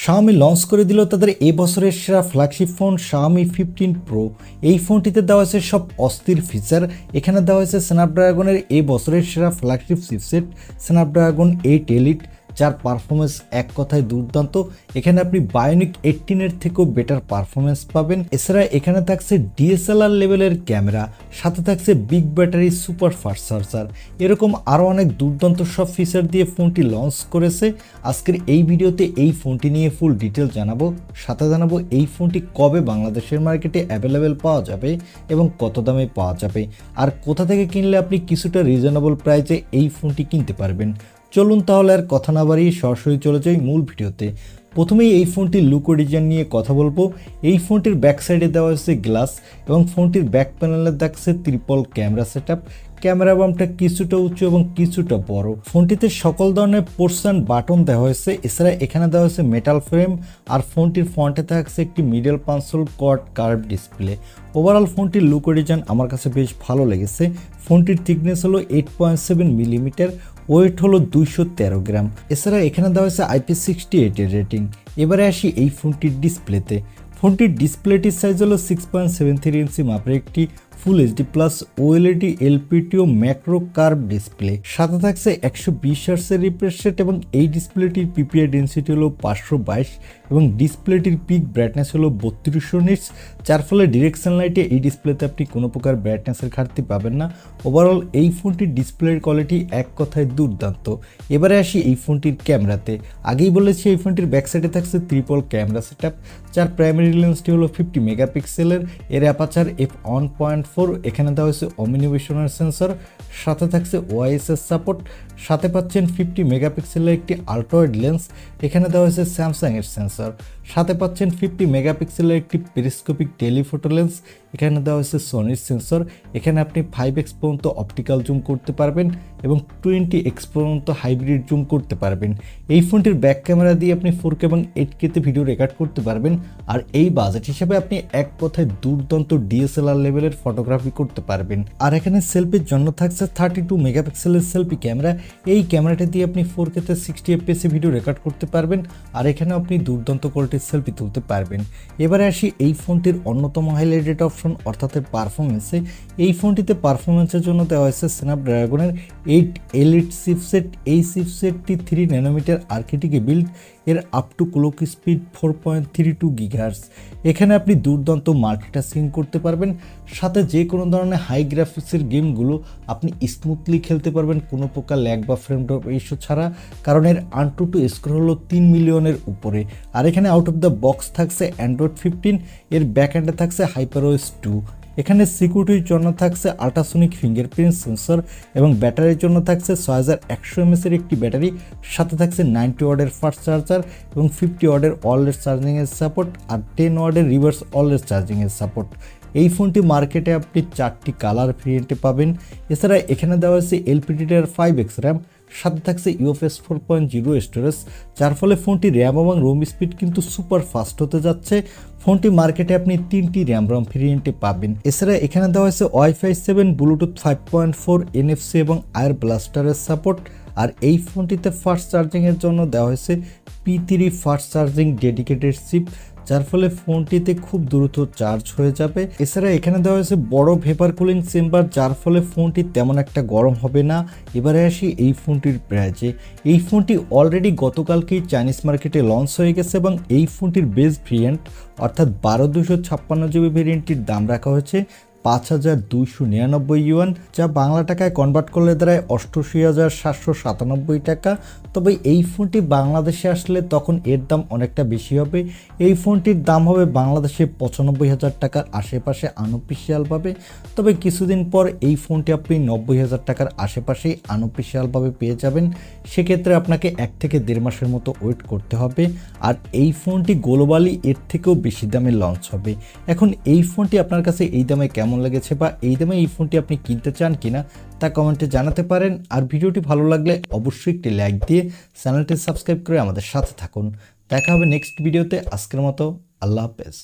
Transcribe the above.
Xiaomi launch করে দিল তাদের এই বছরের সেরা ফ্ল্যাগশিপ ফোন Xiaomi 15 Pro। এই ফোনটিতে দেওয়া আছে সব অস্থির ফিচার। এখানে দেওয়া আছে স্ন্যাপড্রাগনের এই বছরের সেরা ফ্ল্যাগশিপ চিপসেট স্ন্যাপড্রাগন 8 Elite, যার পারফরমেন্স এক কথায় দুর্দান্ত। এখানে আপনি বায়োনিক 18 এর থেকেও বেটার পারফরমেন্স পাবেন। এছাড়া এখানে থাকছে DSLR লেভেলের ক্যামেরা, সাথে থাকছে big battery, super fast charger, এরকম আরও অনেক দুর্দান্ত সব ফিচার দিয়ে ফোনটি লঞ্চ করেছে। আজকের এই ভিডিওতে এই ফোনটি নিয়ে ফুল ডিটেল জানাবো, সাথে জানাবো এই ফোনটি কবে বাংলাদেশের মার্কেটে অ্যাভেলেবেল পাওয়া যাবে এবং কত দামে পাওয়া যাবে, আর কোথা থেকে কিনলে আপনি কিছুটা রিজনেবল প্রাইসে এই ফোনটি কিনতে পারবেন। চলুন তাহলে আর কথা না বাড়িয়ে সরাসরি চলে যাই মূল ভিডিওতে। প্রথমেই এই ফোনটির লুক ও ডিজাইন নিয়ে কথা বলবো। এই ফোনটির ব্যাক সাইডে দেওয়া হয়েছে গ্লাস এবং ফোনটির ব্যাক প্যানেলে দেখছে ট্রিপল ক্যামেরা সেটআপ। ক্যামেরা বামটা কিছুটা উঁচু এবং কিছুটা বড়। ফোনটিতে সকল ধরনের পোর্শন বাটন দেওয়া হয়েছে। এছাড়া এখানে দেওয়া হয়েছে মেটাল ফ্রেম, আর ফোনটির ফ্রন্টে থাকছে একটি middle console quad curve display. Overall ফোনটির লুক ও ডিজাইন আমার কাছে বেশ ভালো লেগেছে। ফোনটির থিকনেস হলো 8.7 মিলিমিটার, ওয়েট হলো 213 গ্রাম। এছাড়া এখানে দেওয়া হয়েছে IP68 এর রেটিং। এবারে আসি এই ফোনটির ডিসপ্লেতে। ফোনটির ডিসপ্লেটির সাইজ হলো 6.73 ইঞ্চি মাপের একটি full HD plus OLED LPTO macro curve display. সাথে থাকছে 120 হার্টজের রিফ্রেশ রেট এবং এই ডিসপ্লেটির PPI ডেন্সিটি হলো 522 এবং ডিসপ্লেটির পিক ব্রাইটনেস হলো 3200 নিটস, যার ফলে ডিরেকশন লাইটে এই ডিসপ্লেতে আপনি কোনো প্রকার ব্রাইটনেসের ঘাটতি পাবেন না। ওভারঅল এই ফোনটির ডিসপ্লের কোয়ালিটি এক কথায় দুর্দান্ত। এবারে আসি এই ফোনটির ক্যামেরাতে। আগেই বলেছি এই ফোনটির ব্যাক সাইডে থাকছে ট্রিপল ক্যামেরা সেটআপ, যার প্রাইমারি লেন্সটি হলো 50 মেগাপিক্সেলের। এর অ্যাপারচার f1.4। এখানে দেওয়া হয়েছে অমিনিভিশনের সেন্সর, সাথে থাকছে OIS সাপোর্ট, সাথে পাচ্ছেন 50 মেগাপিক্সেলের একটি আল্ট্রাওয়াইড লেন্স। এখানে দেওয়া হয়েছে স্যামসাং এর সেন্সর, সাথে পাচ্ছেন 50 মেগাপিক্সেলের একটি পেরিস্কোপিক টেলিফোটো লেন্স। এখানে দেওয়া হয়েছে সোনির সেন্সর। এখানে আপনি 5x পর্যন্ত অপটিক্যাল জুম করতে পারবেন এবং 20x পর্যন্ত হাইব্রিড জুম করতে পারবেন। এই ফোনটির ব্যাক ক্যামেরা দিয়ে আপনি 4K এবং 8K ভিডিও রেকর্ড করতে পারবেন। আর এই বাজেট হিসেবে আপনি এক কথায় দুর্দান্ত DSLR লেভেলের ফটোগ্রাফি করতে পারবেন। আর এখানে সেলফির জন্য থাকছে 32 মেগাপিক্সেলের সেলফি ক্যামেরা। এই ক্যামেরাটা দিয়ে আপনি 4K তে 60 FPS ভিডিও রেকর্ড করতে পারবেন, আর এখানে আপনি দুর্দান্ত কোয়ালিটির সেলফি তুলতে পারবেন। এবারে আসি এই ফোনটির অন্যতম হাইলাইটেড অপশন অর্থাৎ পারফরমেন্সে। এই ফোনটিতে পারফরমেন্সের জন্য দেওয়া হয়েছে স্ন্যাপড্রাগনের 8 Elite চিপসেট। এই চিপসেটটি 3 ন্যানোমিটার আর্কিটেক্টে বিল্ড, এর up to clock speed 4.32 gigahertz. এখানে আপনি দুর্দান্ত মাল্টিটাস্কিং করতে পারবেন, সাথে যে কোনো ধরনের হাই গ্রাফিক্সের গেমগুলো আপনি স্মুথলি খেলতে পারবেন কোনো প্রকার ল্যাগ বা ফ্রেম ড্রপ ইস্যু ছাড়া, কারণ এর AnTuTu স্কোর হলো 3 মিলিয়নের উপরে। আর এখানে আউট অফ দ্য বক্স থাকছে Android 15, এর ব্যাক এন্ডে থাকছে HyperOS 2। এখানে সিকিউরিটির জন্য থাকছে আল্ট্রাসোনিক ফিঙ্গারপ্রিন্ট সেন্সর এবং ব্যাটারির জন্য থাকছে 6100 mAh এর একটি ব্যাটারি, সাথে থাকছে 90 ওয়াটের ফাস্ট চার্জার এবং 50 ওয়াটের অলওয়েজ চার্জিংয়ের সাপোর্ট, আর 10 ওয়াটের রিভার্স অলওয়েজ চার্জিংয়ের সাপোর্ট। এই ফোনটি মার্কেটে আপনি 4টি কালার ভেরিয়েন্টে পাবেন। এছাড়া এখানে দেওয়া হয়েছে LPDDR 5X র্যাম, সাথে থাকছে UFS 4.0 স্টোরেজ, যার ফলে ফোনটি র্যাম এবং রোম স্পিড কিন্তু সুপার ফাস্ট হতে যাচ্ছে। ফোনটি মার্কেটে আপনি 3টি র্যাম রম ভেরিয়েন্টে পাবেন। এছাড়া এখানে দেওয়া হয়েছে Wi-Fi 7, ব্লুটুথ 5.4, NFC এবং আয়ার ব্লাস্টারের সাপোর্ট। আর এই ফোনটিতে ফাস্ট চার্জিংয়ের জন্য দেওয়া হয়েছে P3 fast charging dedicated chip, যার ফলে ফোনটিতে খুব দ্রুত চার্জ হয়ে যাবে। এছাড়া এখানে দেওয়া হয়েছে বড় ভেপার কুলিং চেম্বার, যার ফলে ফোনটি তেমন একটা গরম হবে না। এবারে আসি এই ফোনটির প্রাইজে। এই ফোনটি অলরেডি গতকালকেই চাইনিজ মার্কেটে লঞ্চ হয়ে গেছে এবং এই ফোনটির বেস ভেরিয়েন্ট অর্থাৎ 12256GB ভেরিয়েন্টটির দাম রাখা হয়েছে 5299 ইউয়ান, যা বাংলা টাকায় কনভার্ট করলে দাঁড়ায় 88,797 টাকা। তবে এই ফোনটি বাংলাদেশে আসলে তখন এর দাম অনেকটা বেশি হবে। এই ফোনটির দাম হবে বাংলাদেশে 95,000 টাকার আশেপাশে আনঅফিসিয়ালভাবে। তবে কিছুদিন পর এই ফোনটি আপনি 90,000 টাকার আশেপাশেই আনঅফিসিয়ালভাবে পেয়ে যাবেন। সেক্ষেত্রে আপনাকে 1 থেকে 1.5 মাসের মতো ওয়েট করতে হবে। আর এই ফোনটি গ্লোবালি এর থেকেও বেশি দামে লঞ্চ হবে। এখন এই ফোনটি আপনার কাছে এই দামে কেমন লেগেছে বা এই দামে এই ফোনটি আপনি কিনতে চান কিনা তা কমেন্টে জানাতে পারেন। আর ভিডিওটি ভালো লাগলে অবশ্যই একটি লাইক দিয়ে চ্যানেলটি সাবস্ক্রাইব করে আমাদের সাথে থাকুন। দেখা হবে নেক্সট ভিডিওতে। আজকের মতো আল্লাহ হাফেজ।